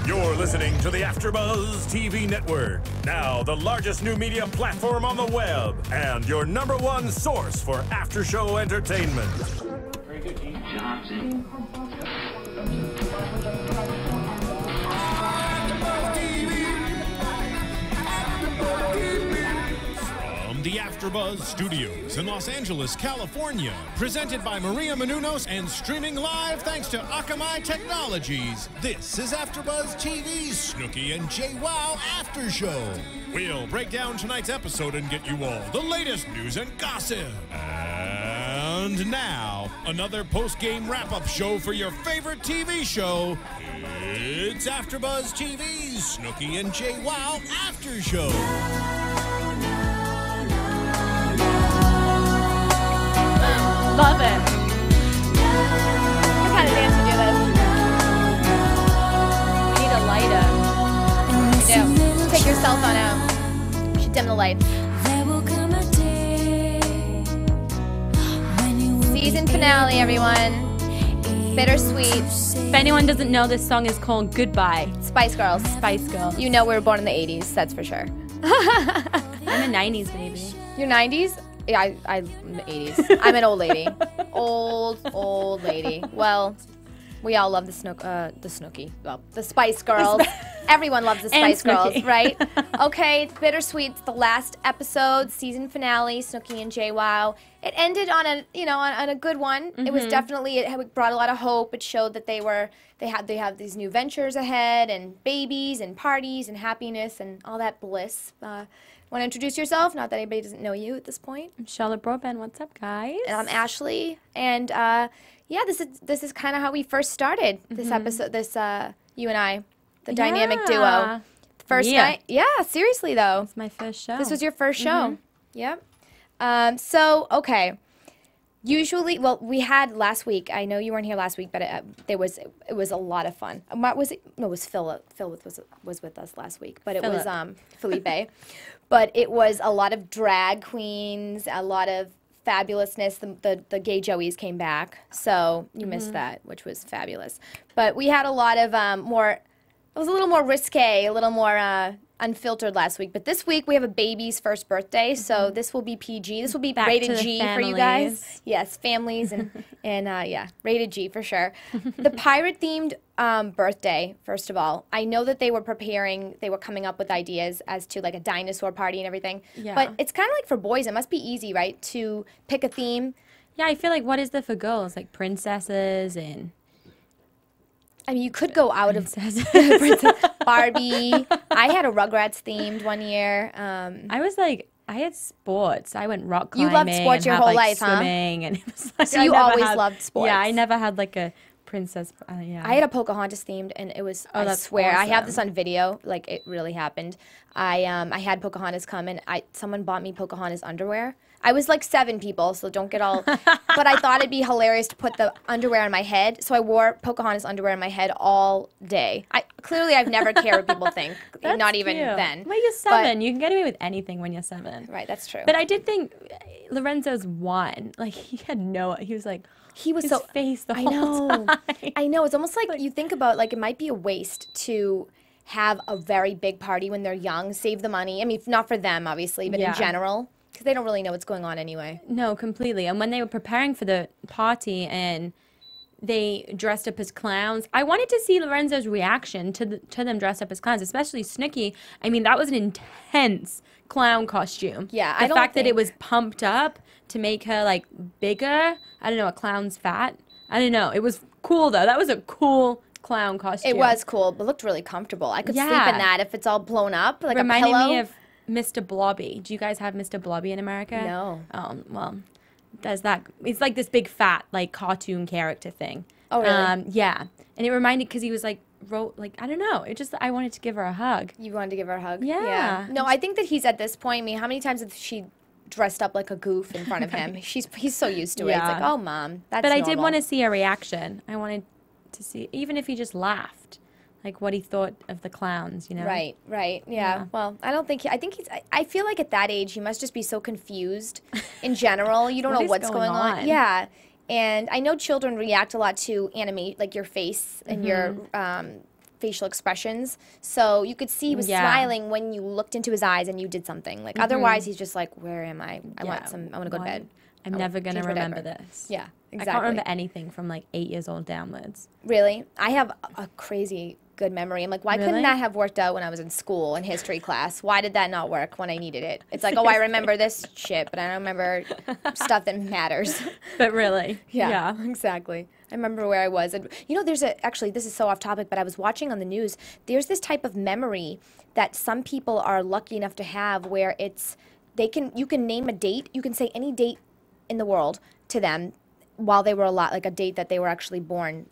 You're listening to the AFTERBUZZ TV Network, now the largest new media platform on the web, and your #1 source for after-show entertainment. Very good, Keith. From the AFTERBUZZ Studios in Los Angeles, California, presented by Maria Menounos and streaming live thanks to Akamai Technologies, this is AFTERBUZZ TV's Snooki and Jwoww After Show. We'll break down tonight's episode and get you all the latest news and gossip. And now, another post-game wrap-up show for your favorite TV show. It's AFTERBUZZ TV's Snooki and Jwoww After Show. Love it. What kind of dance to do this? We need a lighter. You do. Take your cell phone out. You should dim the lights. Season finale, everyone. Bittersweet. If anyone doesn't know, this song is called Goodbye. Spice Girls. Spice Girls. You know we were born in the 80s, that's for sure. I'm a 90s baby. You're 90s? Yeah, I'm the 80s. I'm an old lady. Old lady. Well, we all love the Snooki. Well, the Spice Girls. Everyone loves the Spice Girls, right? Okay, it's bittersweet. It's the last episode, season finale, Snooki and Jwoww. It ended on a, on a good one. It was definitely, it brought a lot of hope. It showed that they have these new ventures ahead, and babies and parties and happiness and all that bliss. Want to introduce yourself? Not that anybody doesn't know you at this point. I'm Charlotte Broadbent. What's up, guys? And I'm Ashley. And yeah, this is kind of how we first started this episode. This you and I, the dynamic duo. First night. Yeah, seriously though. It's my first show. This was your first show. Yep. So okay. Usually, well, we had last week. I know you weren't here last week, but it was a lot of fun. What was it? No, it was Philip. Philip was with us last week, but it was Felipe. But it was a lot of drag queens, a lot of fabulousness. The gay Joeys came back, so you missed that, which was fabulous. But we had a lot of more. It was a little more risque, a little more unfiltered last week. But this week we have a baby's first birthday, so this will be PG. This will be Back rated to the G for you families. guys. Yes, families and yeah, rated G for sure. The pirate-themed birthday, first of all, I know that they were coming up with ideas as to like a dinosaur party and everything. Yeah. But it's kind of like for boys, it must be easy, right, to pick a theme. Yeah, I feel like what is there for girls? Like princesses and... I mean, you could go out of Princess Barbie. I had a Rugrats themed one year. I had sports. I went rock climbing. You loved sports your whole life, swimming, huh? And it was like, So you always loved sports. Yeah, I never had like a princess. Yeah. I had a Pocahontas themed, and it was. I that's swear, I have awesome. this on video. Like it really happened. I had Pocahontas come, and someone bought me Pocahontas underwear. I was like 7 people, so don't get all. But I thought it'd be hilarious to put the underwear on my head, so I wore Pocahontas underwear on my head all day. Clearly I've never cared what people think, That's not even cute. then. Well, you're 7. You can get away with anything when you're 7. Right, that's true. But I did think Lorenzo's 1. Like he was like. He was his so face the whole time. I know. It's almost like you think about like it might be a waste to have a very big party when they're young. Save the money. I mean, not for them obviously, but in general, because they don't really know what's going on anyway. No, completely. And when they were preparing for the party and they dressed up as clowns, I wanted to see Lorenzo's reaction to them dressed up as clowns, especially Snooki. I mean, that was an intense clown costume. Yeah, the fact that it was pumped up to make her like bigger. I don't know, a clown's fat. I don't know. It was cool though. That was a cool clown costume. It was cool, but looked really comfortable. I could sleep in that if it's all blown up like Reminded a pillow. me of Mr. Blobby. Do you guys have Mr. Blobby in America? No. Oh, well, there's that. It's like this big fat like cartoon character thing. Oh, really? Yeah. And it reminded, because he was like, I don't know. It just, I wanted to give her a hug. You wanted to give her a hug? Yeah. No, I think that he's at this point. I mean, how many times has she dressed up like a goof in front of him? He's so used to it. It's like, oh, Mom, that's But I normal. did want to see a reaction. I wanted to see, even if he just laughed, like what he thought of the clowns, you know? Right, yeah. Well, I don't think I feel like at that age he must just be so confused in general. You don't know what's going on. Yeah. And I know children react a lot to animate, like your face and your facial expressions. So you could see he was smiling when you looked into his eyes and you did something. Like otherwise, he's just like, "Where am I? I want to go to bed. I'm never gonna remember this." Yeah, exactly. I can't remember anything from like 8 years old downwards. Really, I have a crazy good memory. I'm like, why couldn't that have worked out when I was in school in history class? Why did that not work when I needed it? It's like, oh, I remember this shit, but I don't remember stuff that matters. But really, yeah, exactly. I remember where I was. And, you know, actually, this is so off topic, but I was watching on the news. There's this type of memory that some people are lucky enough to have where you can name a date. You can say any date in the world to them while they were alive, like a date that they were actually born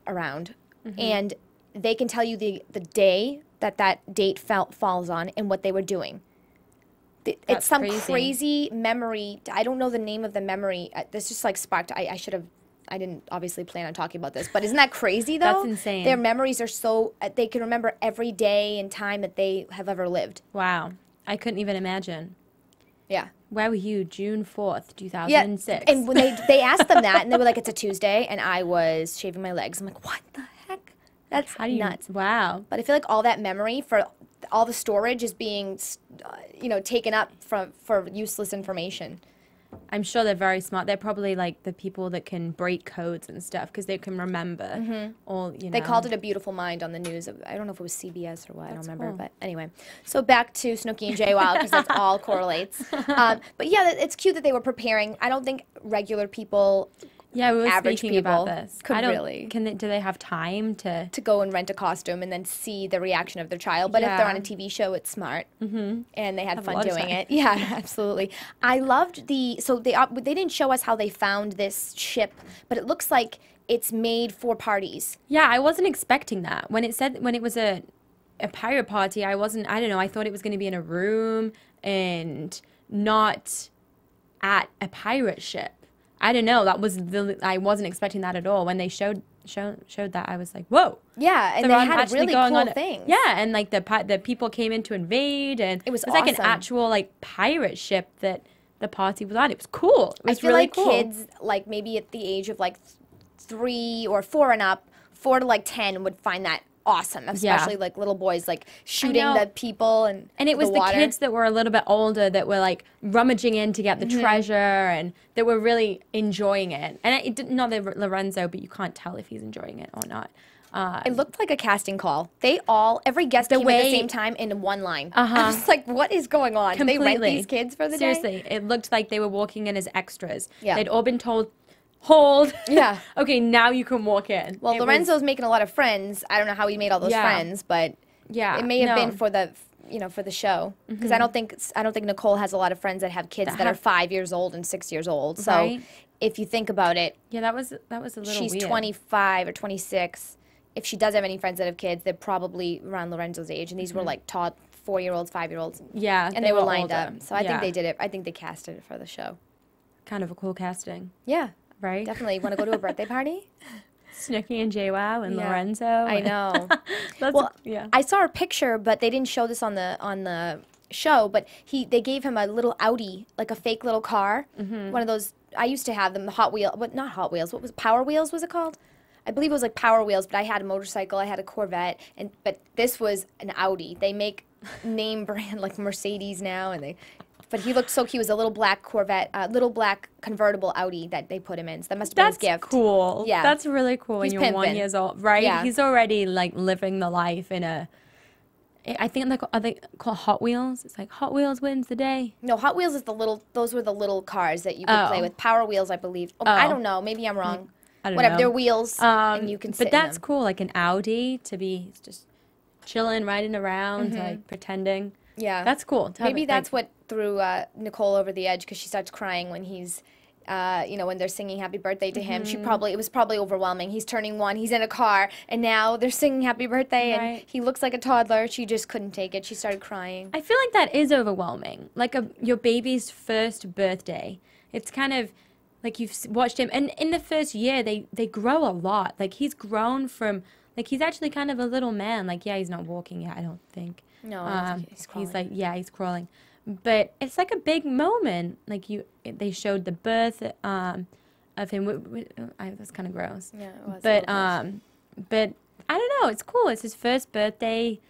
around. And they can tell you the day that date falls on and what they were doing. It's some crazy memory. I don't know the name of the memory. This just like sparked. I didn't obviously plan on talking about this, but isn't that crazy though? That's insane. Their memories are so, they can remember every day and time that they have ever lived. Wow. I couldn't even imagine. Yeah. Where were you? June 4th, 2006. Yeah. And when they asked them that, and they were like, it's a Tuesday, and I was shaving my legs. I'm like, what the heck? That's nuts. Wow. But I feel like all that memory for all the storage is being, taken up for useless information. I'm sure they're very smart. They're probably like the people that can break codes and stuff because they can remember all, They called it a beautiful mind on the news. I don't know if it was CBS or what. I don't remember. Cool. But anyway, so back to Snooki and Jwoww because that's all correlates. But yeah, it's cute that they were preparing. I don't think regular people... Yeah, we were average speaking people about this. Really. Do they have time to go and rent a costume and then see the reaction of their child? But if they're on a TV show, it's smart, and they had fun doing it. Yeah, absolutely. I loved so they didn't show us how they found this ship, but it looks like it's made for parties. Yeah, I wasn't expecting that when it was a pirate party. I don't know. I thought it was going to be in a room and not at a pirate ship. I don't know. I wasn't expecting that at all. When they showed that, I was like, whoa. Yeah, and they had a really cool thing. Yeah, and like the people came in to invade, and it was like an actual like pirate ship that the party was on. It was cool. It was really cool. I feel like kids, like maybe at the age of like 3 or 4 and up, 4 to like 10 would find that awesome, especially like little boys like shooting the people and it was the kids that were a little bit older that were like rummaging in to get the treasure and that were really enjoying it. And it didn't know Lorenzo, but you can't tell if he's enjoying it or not. It looked like a casting call. Every guest came at the same time in one line. I was like, what is going on? Completely. They rent these kids for the day? Seriously, it looked like they were walking in as extras. Yeah. They'd all been told, hold. Yeah. Okay, now you can walk in. Well, Lorenzo's making a lot of friends. I don't know how he made all those friends, but it may have been for the show because I don't think Nicole has a lot of friends that have kids that are 5 years old and 6 years old. So if you think about it, that was a little she's weird. 25 or 26. If she does have any friends that have kids, they're probably around Lorenzo's age, and these were like 4-year-olds, 5-year-olds. Yeah, and they were lined up. So I think they did it. I think they casted it for the show. Kind of a cool casting. Yeah. Right? Definitely. Want to go to a birthday party? Snooki and Jwoww and Lorenzo. I know. I saw a picture, but they didn't show this on the show, but they gave him a little Audi, like a fake little car. One of those, I used to have them, Hot Wheels, but not Hot Wheels. What was Power Wheels was it called? I believe it was like Power Wheels, but I had a motorcycle, I had a Corvette, but this was an Audi. They make name brand like Mercedes now, but he looked so cute. It was a little black Corvette, little black convertible Audi that they put him in. So that must have been his gift. That's cool. Yeah. That's really cool when you're 1 year old, right? Yeah. He's already like living the life in I think are they called Hot Wheels? It's like Hot Wheels wins the day. No, Hot Wheels is those were the little cars that you could play with. Power Wheels, I believe. I don't know. Maybe I'm wrong. I don't Whatever, know. they're wheels, and you can sit But that's in them. cool, like an Audi to be just chilling, riding around, like pretending. Yeah. That's cool. Maybe that's what threw Nicole over the edge because she starts crying when he's, when they're singing happy birthday to him. It was probably overwhelming. He's turning 1, he's in a car, and now they're singing happy birthday, and he looks like a toddler. She just couldn't take it. She started crying. I feel like that is overwhelming. Like your baby's first birthday. It's kind of like you've watched him, and in the first year, they grow a lot. Like he's grown from, like he's actually kind of a little man. Like, yeah, he's not walking yet, I don't think. No, he's crawling. He's like, he's crawling. But it's like a big moment. Like they showed the birth of him. That's kind of gross. Yeah, it was. But I don't know. It's cool. It's his first birthday.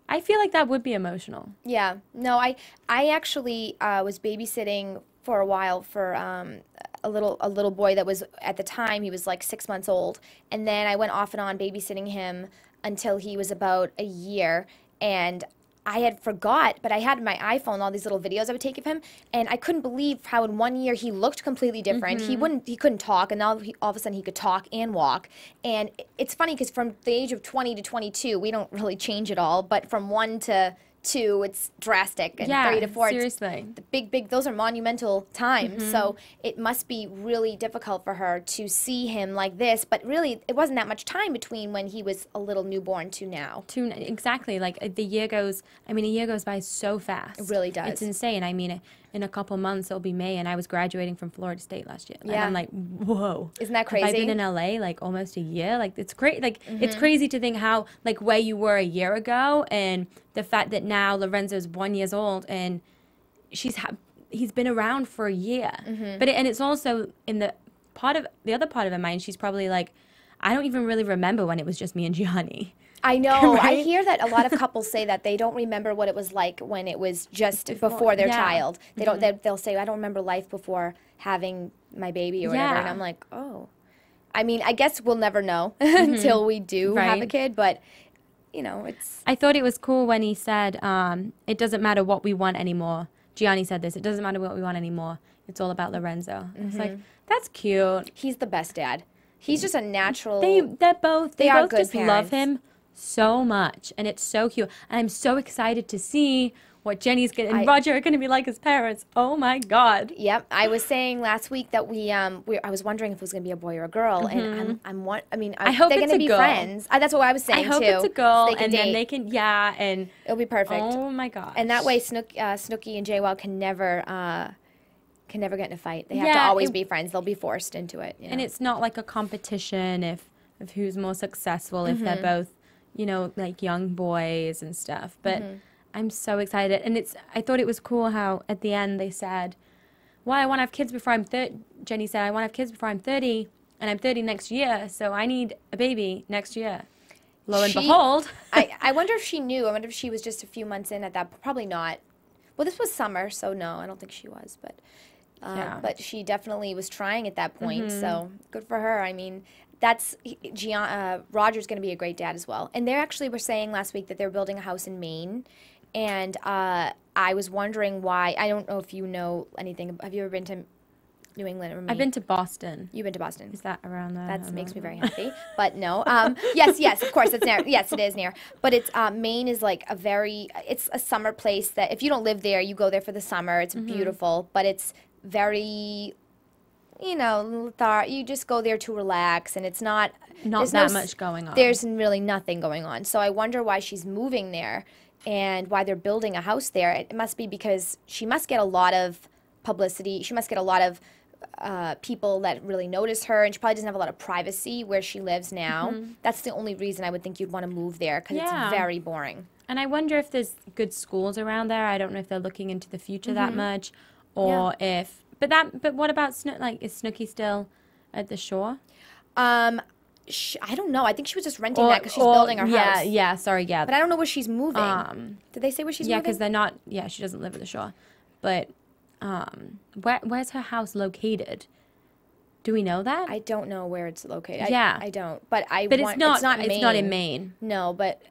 I feel like that would be emotional. Yeah. No, I actually was babysitting for a while for a little boy that was, at the time, he was like 6 months old. And then I went off and on babysitting him until he was about a year. And I had forgot, but I had my iPhone, all these little videos I would take of him, and I couldn't believe how in 1 year he looked completely different. He couldn't talk, and now all of a sudden he could talk and walk. And it's funny because from the age of 20 to 22, we don't really change at all, but from 1 to 2, it's drastic, and 3 to 4, seriously. the big, those are monumental times. So it must be really difficult for her to see him like this. But really, it wasn't that much time between when he was a little newborn to now. Exactly. Like the year goes, a year goes by so fast. It really does. It's insane. I mean, in a couple months, it'll be May, and I was graduating from Florida State last year. Yeah. And I'm like, whoa. Isn't that crazy? I've been in LA like almost a year. Like, it's great. Like, it's crazy to think how, like, where you were a year ago, and the fact that now Lorenzo's 1 year old, and he's been around for a year. But it's also in the other part of her mind, she's probably like, I don't even really remember when it was just me and Jionni. I know. Right? I hear that a lot of couples say that they don't remember what it was like when it was just before their child. They don't. They'll say, "I don't remember life before having my baby or whatever." And I'm like, "Oh." I mean, I guess we'll never know until we do have a kid. But you know, it's. I thought it was cool when he said, "It doesn't matter what we want anymore." Gianni said this. It doesn't matter what we want anymore. It's all about Lorenzo. It's like, that's cute. He's the best dad. He's just a natural. They both good just parents. love him so much, and it's so cute. And I'm so excited to see what Jenny's and Roger are gonna be like as parents. Oh my God. Yep, I was saying last week that I was wondering if it was gonna be a boy or a girl, and I hope they're it's gonna a be girl. friends. That's what I was saying I hope too. it's a girl, So and then date. they can, and It'll be perfect. oh my God. And that way, Snooki and Jwoww can never get in a fight. They have to Yeah, always be friends. They'll be forced into it. You know? And it's not like a competition of who's more successful if they're both, like young boys and stuff. But I'm so excited. And I thought it was cool how at the end they said, well, I want to have kids before I'm 30. Jenny said, I want to have kids before I'm 30, and I'm 30 next year, so I need a baby next year. Lo and behold. I wonder if she knew. I wonder if she was just a few months in at that. Probably not. Well, this was summer, so no, I don't think she was. But she definitely was trying at that point, so good for her. I mean, Roger's going to be a great dad as well. And they actually were saying last week that they're building a house in Maine, and I was wondering why. I don't know if you know anything. Have you ever been to New England or Maine? I've been to Boston. You've been to Boston. Is that around there? That makes me very happy. But no. Yes, of course, it's near. Yes, it is near. But it's Maine is like it's a summer place that if you don't live there, you go there for the summer. It's beautiful, but it's very, you just go there to relax, and it's not that much going on. There's really nothing going on. So I wonder why she's moving there and why they're building a house there. It must be because she must get a lot of publicity. She must get a lot of people that really notice her, and she probably doesn't have a lot of privacy where she lives now. That's the only reason I would think you'd want to move there, because it's very boring. And I wonder if there's good schools around there. I don't know if they're looking into the future that much, or if. But what about is Snooki still at the shore? I don't know. I think she was just renting that because she's building her house. Yeah. Sorry, yeah. But I don't know where she's moving. Did they say where she's moving? Yeah, because they're not. Yeah, she doesn't live at the shore. But where's her house located? Do we know that? I don't know where it's located. Yeah, I don't. But it's not Maine. It's not in Maine. No, but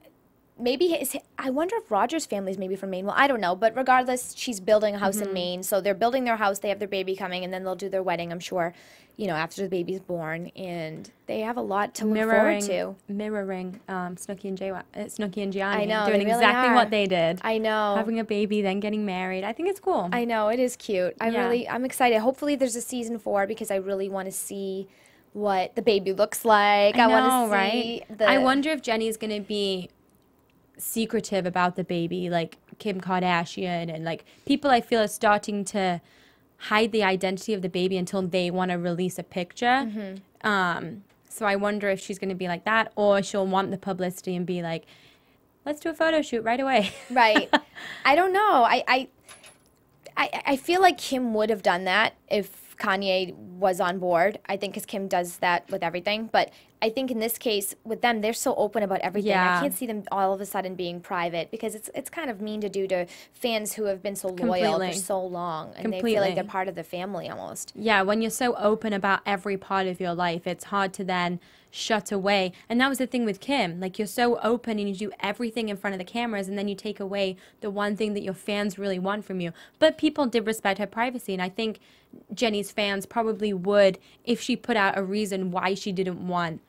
maybe I wonder if Roger's family's maybe from Maine. Well, I don't know. But regardless, she's building a house in Maine. So they're building their house. They have their baby coming, and then they'll do their wedding, I'm sure, after the baby's born. And they have a lot to look forward to. Mirroring Snooki and Jionni. I know. Doing they really exactly are. what they did. I know. Having a baby, then getting married. I think it's cool. I know. It is cute. I'm excited. Hopefully there's a season 4, because I really want to see what the baby looks like. I want to see I wonder if Jenny's going to be secretive about the baby, like Kim Kardashian, and like people I feel are starting to hide the identity of the baby until they want to release a picture. So I wonder if she's going to be like that, or she'll want the publicity and be like, let's do a photo shoot right away. Right. I don't know. I feel like Kim would have done that if Kanye was on board. I think because Kim does that with everything. But I think in this case with them, they're so open about everything. I Yeah. can't see them all of a sudden being private because it's kind of mean to do to fans who have been so loyal for Completely. so long, and they feel Completely. like they're part of the family almost. Yeah, when you're so open about every part of your life, it's hard to then shut away. And that was the thing with Kim. Like, you're so open and you do everything in front of the cameras, and then you take away the one thing that your fans really want from you. But people did respect her privacy, and I think Jenny's fans probably would if she put out a reason why she didn't want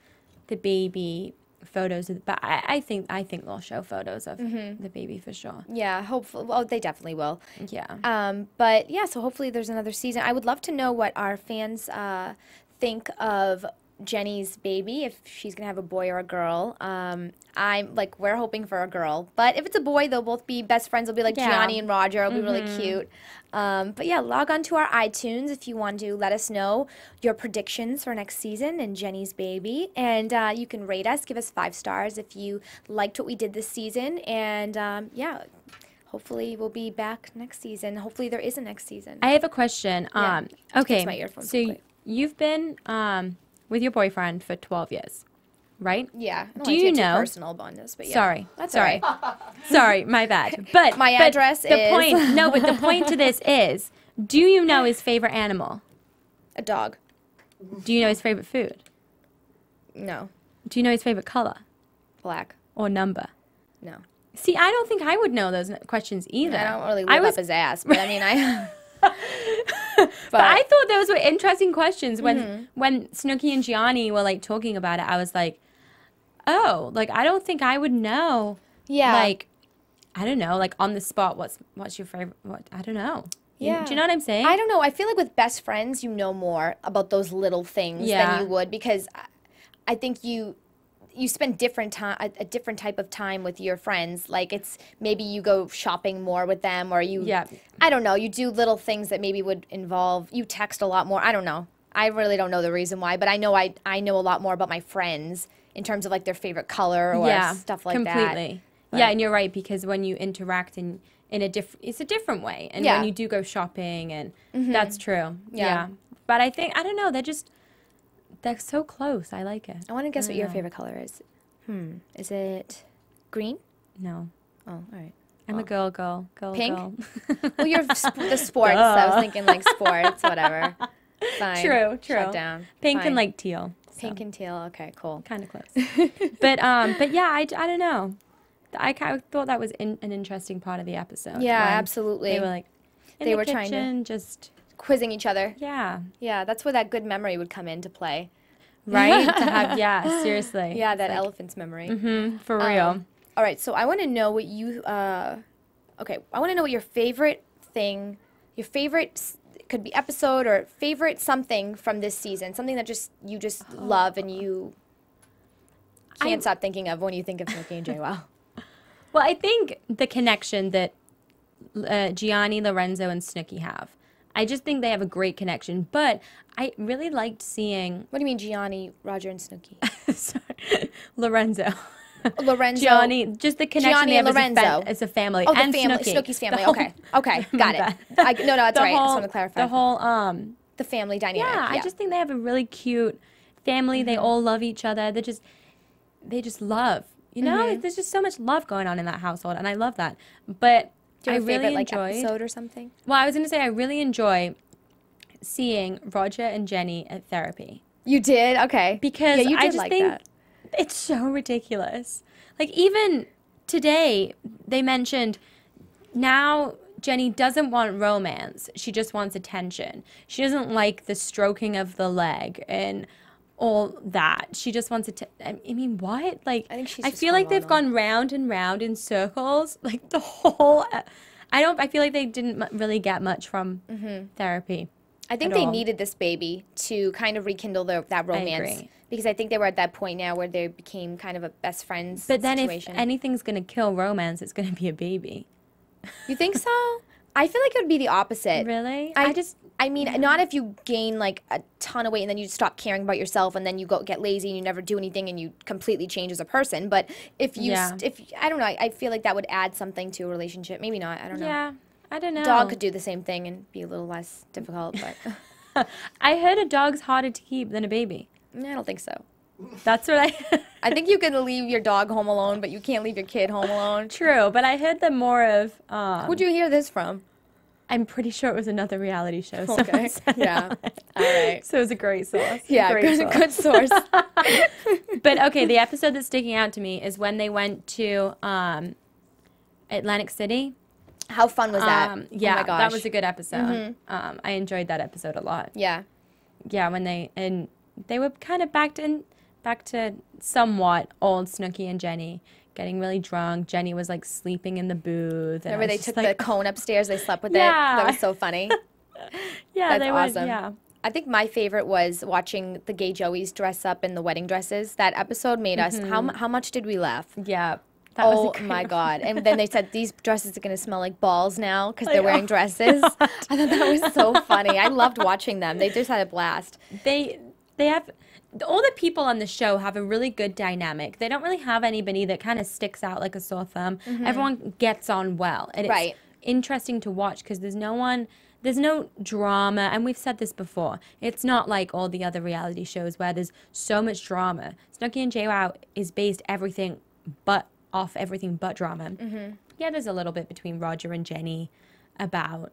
the baby photos. But I think they'll show photos of the baby for sure. Yeah, hopefully. Well, they definitely will. Yeah. But yeah, so hopefully there's another season. I would love to know what our fans think of Jenny's baby, if she's gonna have a boy or a girl. We're hoping for a girl, but if it's a boy, they'll both be best friends. They'll be like Yeah. Jionni and Roger. It'll be really cute. But yeah, log on to our iTunes if you want to let us know your predictions for next season and Jenny's baby, and you can rate us, give us 5 stars if you liked what we did this season, and yeah. Hopefully we'll be back next season. Hopefully there is a next season. I have a question. Yeah. Okay, Fix my earphones so real quick. you've been with your boyfriend for 12 years, right? Yeah. I don't Do wanna you get too know? personal on this, but yeah. Sorry, That's sorry, all right. sorry, my bad. But My but address the is- point. No, but the point to this is, do you know his favorite animal? A dog. Do you know his favorite food? No. Do you know his favorite color Black. or number? No. See, I don't think I would know those questions either. I don't really I live was- up his ass, but I mean, I. But I thought those were interesting questions when Snooki and Jionni were like talking about it. I was like, oh, like I don't think I would know. Yeah. Like, I don't know. Like on the spot, what's your favorite? What I don't know. Yeah. Do you know what I'm saying? I don't know. I feel like with best friends, you know more about those little things Yeah. than you would, because I think you spend a different type of time with your friends. Like, it's maybe you go shopping more with them, or you, Yeah. I don't know, you do little things that maybe would involve, you text a lot more. I don't know. I really don't know the reason why, but I know I know a lot more about my friends in terms of like their favorite color or stuff like that. Completely. Yeah, and you're right, because when you interact in it's a different way. And when you do go shopping, and that's true. Yeah. But I think, I don't know, they're so close. I like it. I want to guess what your favorite color is. Is it green? No. Oh, all right. I'm a girl. Pink? Girl. Well, you're the sports. So I was thinking like sports, whatever. Fine. True. Shut down. Pink Fine. and like teal. Pink and teal. Okay, cool. Kind of close. but yeah, I don't know. I thought that was an interesting part of the episode. Yeah, when absolutely. They were like, They were trying to- kitchen, just Quizzing each other. yeah, Yeah, that's where that good memory would come into play. right. To have seriously. Yeah, that elephant's memory. For real. All right, so I want to know what you. Okay, I want to know what your favorite thing, could be episode or favorite something from this season, something that you just love and you can't stop thinking of when you think of Snooki and Jwoww. Well, I think the connection that Jionni, Lorenzo, and Snooki have. I just think they have a great connection. But I really liked seeing What do you mean, Jionni, Roger, and Snooki? sorry, Lorenzo. Lorenzo. Jionni, just the connection Jionni they have and as Lorenzo. as a family. Oh, the and family, Snooki. Snooki's The family. whole- Okay, My got it. bad. No, that's The right. I just whole- want to clarify. The whole the family dynamic. yeah, I just think they have a really cute family. They all love each other. They just love. You know, there's just so much love going on in that household, and I love that. But Do you have I a favorite really enjoyed. episode or something? Well, I was going to say I really enjoy seeing Roger and Jenny at therapy You did? Okay. because yeah, you did I just like think that. it's so ridiculous. Like, even today, they mentioned now Jenny doesn't want romance. She just wants attention. She doesn't like the stroking of the leg and all that. She just wants it to. I mean, what? Like, I think she's I just feel like they've hormonal. gone round and round in circles. Like, the whole. I feel like they didn't really get much from therapy. I think at they all. needed this baby to kind of rekindle that romance. agree. Because I think they were at that point now where they became kind of a best friends But then situation. if anything's going to kill romance, it's going to be a baby. You think so? I feel like it would be the opposite. Really? I mean, not if you gain like a ton of weight and then you stop caring about yourself and then you go get lazy and you never do anything and you completely change as a person. But if you, Yeah. if I don't know, I feel like that would add something to a relationship. Maybe not. I don't know. Yeah. I don't know. Dog could do the same thing and be a little less difficult, but I heard a dog's harder to keep than a baby. I don't think so. That's what I... I think you can leave your dog home alone, but you can't leave your kid home alone. True, but I heard them more of... Who'd you hear this from? I'm pretty sure it was another reality show. Okay, yeah. All right. So it was a great source. Yeah, good source. But, okay, the episode that's sticking out to me is when they went to Atlantic City. How fun was that? Yeah, oh my gosh. that was a good episode. I enjoyed that episode a lot. Yeah. Yeah, when they were kind of back to somewhat old Snooki and Jionni, getting really drunk. Jenny was like sleeping in the booth. Remember they took like, the cone upstairs, they slept with Yeah. it? That was so funny. Yeah, That's awesome. Yeah. I think my favorite was watching the gay Joeys dress up in the wedding dresses. That episode made us, how much did we laugh? Yeah. That was Oh a great my one. God. And then they said these dresses are going to smell like balls now because they're wearing dresses. I thought that was so funny. I loved watching them. They just had a blast. They have... All the people on the show have a really good dynamic. They don't really have anybody that kind of sticks out like a sore thumb. Everyone gets on well. And it's interesting to watch because there's no drama. And we've said this before. It's not like all the other reality shows where there's so much drama. Snooki and Jwoww is based off everything but drama. Yeah, there's a little bit between Roger and Jenny about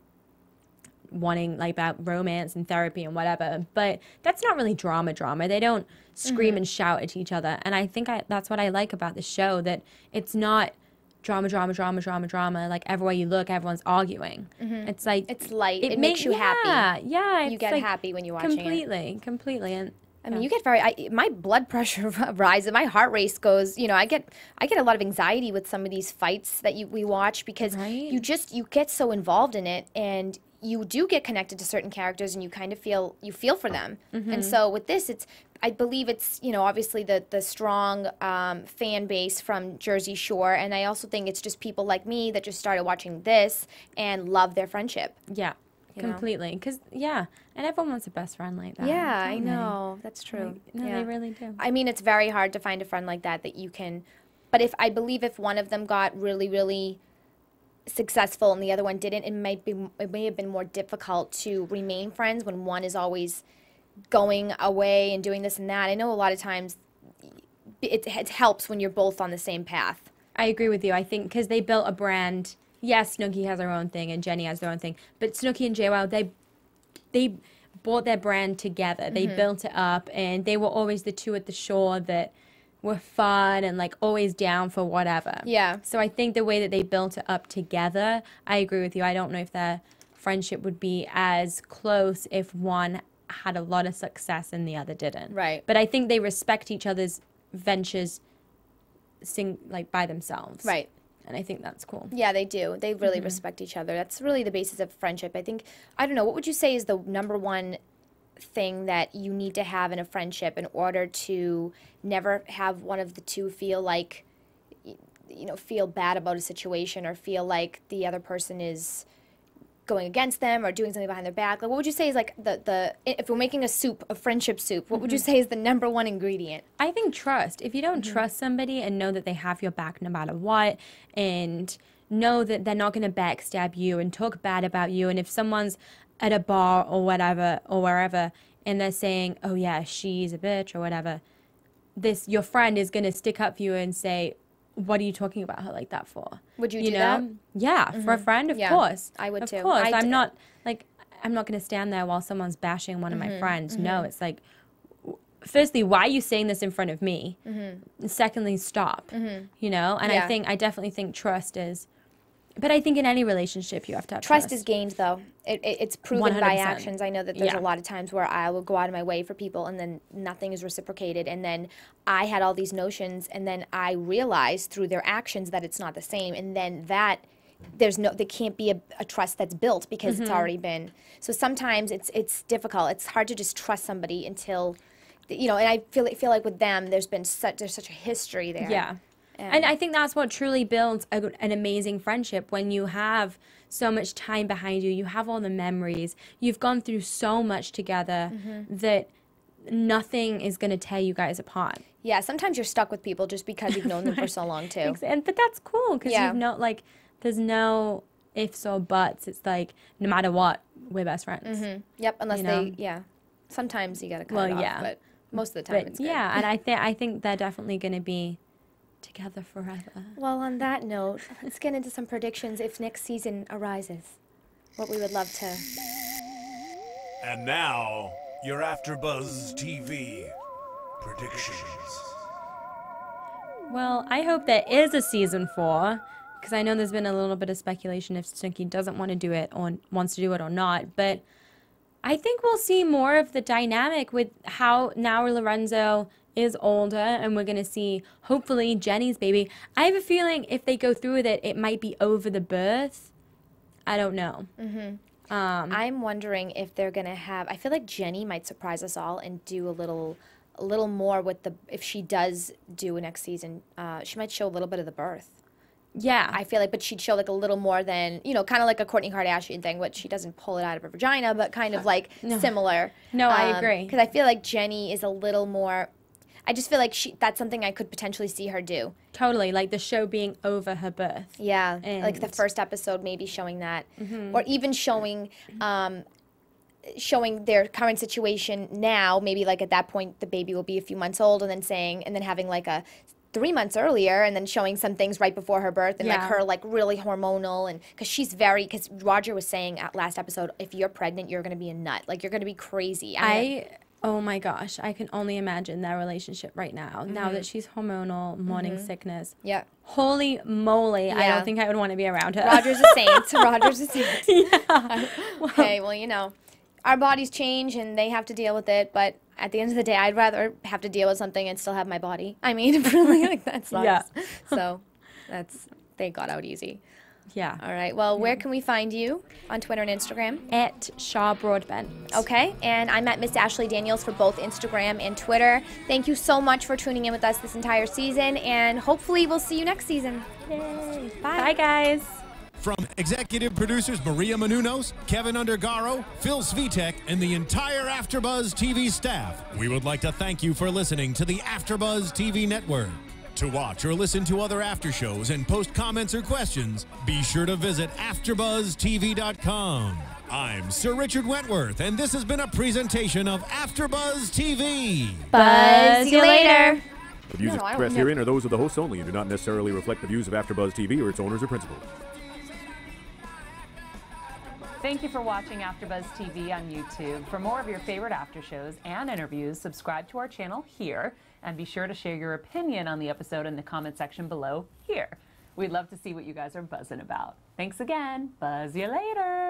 about romance and therapy and whatever, but that's not really drama. They don't scream and shout at each other, and I think that's what I like about the show, that it's not drama. Like everywhere you look, everyone's arguing. It's like It's light. It makes you happy. Yeah, You get happy when you're watching it. Completely. And I mean, you get my blood pressure rises, my heart rate goes, I get a lot of anxiety with some of these fights that we watch because you get so involved in it, and you do get connected to certain characters, and you kind of feel for them. And so with this, I believe it's, obviously the strong fan base from Jersey Shore, and I also think it's just people like me that just started watching this and love their friendship. Yeah. Completely, because and everyone wants a best friend like that. Yeah, I know, that's true. No, they really do. I mean, it's very hard to find a friend like that you can. But I believe if one of them got really, really successful and the other one didn't, it may have been more difficult to remain friends when one is always going away and doing this and that. I know a lot of times it helps when you're both on the same path. I agree with you. I think because they built a brand. Yes, Snooki has her own thing and Jenny has their own thing, but Snooki and Jwoww, they brought their brand together. They built it up, and they were always the two at the shore that were fun and like always down for whatever. Yeah. So I think the way that they built it up together, I agree with you. I don't know if their friendship would be as close if one had a lot of success and the other didn't. Right. But I think they respect each other's ventures by themselves. Right. And I think that's cool. Yeah, they do. They really respect each other. That's really the basis of friendship. I think, I don't know, what would you say is the number one thing that you need to have in a friendship in order to never have one of the two feel like, feel bad about a situation or feel like the other person is going against them or doing something behind their back? Like, what would you say is like if we're making a friendship soup, what would you say is the number one ingredient? I think trust. If you don't trust somebody and know that they have your back no matter what, and know that they're not going to backstab you and talk bad about you, and if someone's at a bar or whatever or wherever and they're saying, oh yeah, she's a bitch or whatever, your friend is going to stick up for you and say, what are you talking about her like that for? Would you do that? Yeah, for a friend, of course. I would too. Of course. I'm not going to stand there while someone's bashing one of my friends. No, it's like, firstly, why are you saying this in front of me? And secondly, stop. And I definitely think trust is, but I think in any relationship you have to have trust. Trust is gained, though. It's proven 100%. by actions. I know that there's a lot of times where I will go out of my way for people and then nothing is reciprocated. And then I had all these notions and then I realized through their actions that it's not the same. And then there can't be a trust that's built because it's already been. So sometimes it's difficult. It's hard to just trust somebody until, and I feel like with them, there's such a history there. Yeah. And I think that's what truly builds an amazing friendship, when you have so much time behind you, you have all the memories, you've gone through so much together that nothing is going to tear you guys apart. Yeah, sometimes you're stuck with people just because you've known them for so long, too. But that's cool, because there's no ifs or buts. It's like, no matter what, we're best friends. Yep, unless sometimes you got to cut it off. Most of the time it's good. Yeah, and I think they're definitely going to be together forever. Well, on that note, let's get into some predictions if next season arises. What we would love to. And now, your AFTERBUZZ TV Predictions. Well, I hope there is a season 4, because I know there's been a little bit of speculation if Snooki doesn't want to do it or wants to do it or not, but I think we'll see more of the dynamic with how now Lorenzo is older, and we're going to see, hopefully, Jenny's baby. I have a feeling if they go through with it, it might be over the birth. I don't know. I'm wondering if they're going to have, I feel like Jenny might surprise us all and do a little more with the, if she does do next season, she might show a little bit of the birth. Yeah. I feel like, but she'd show like a little more than, you know, kind of like a Kourtney Kardashian thing, but she doesn't pull it out of her vagina, but kind of like similar. No, I agree. Because I feel like Jenny is a little more, I just feel like that's something I could potentially see her do. Totally, like the show being over her birth. Yeah, like the first episode maybe showing that. Or even showing showing their current situation now, maybe like at that point the baby will be a few months old, and then having like a 3 months earlier, and then showing some things right before her birth, and like her like really hormonal, and because Roger was saying at last episode, if you're pregnant, you're gonna be a nut, like you're gonna be crazy. Oh my gosh, I can only imagine their relationship right now. Now that she's hormonal, morning sickness. Yeah. Holy moly, I don't think I would want to be around her. Roger's a saint. Roger's a saint. Yeah. Okay, well, you know, our bodies change and they have to deal with it, but at the end of the day, I'd rather have to deal with something and still have my body. I mean, really, like, that sucks. Yeah. So, they got out easy. Yeah. All right, well, where can we find you? On Twitter and Instagram? At Charlotte Broadbent. Okay, and I'm at Miss Ashley Daniels for both Instagram and Twitter. Thank you so much for tuning in with us this entire season, and hopefully we'll see you next season. Yay. Bye, guys. From executive producers Maria Menounos, Kevin Undergaro, Phil Svitek, and the entire AfterBuzz TV staff, we would like to thank you for listening to the AfterBuzz TV network. To watch or listen to other after shows and post comments or questions, be sure to visit AfterBuzzTV.com. I'm Sir Richard Wentworth, and this has been a presentation of AfterBuzz TV. Buzz you later. The views expressed herein are those of the hosts only and do not necessarily reflect the views of AfterBuzz TV or its owners or principals. Thank you for watching AfterBuzz TV on YouTube. For more of your favorite after shows and interviews, subscribe to our channel here, and be sure to share your opinion on the episode in the comment section below here. We'd love to see what you guys are buzzing about. Thanks again. Buzz you later.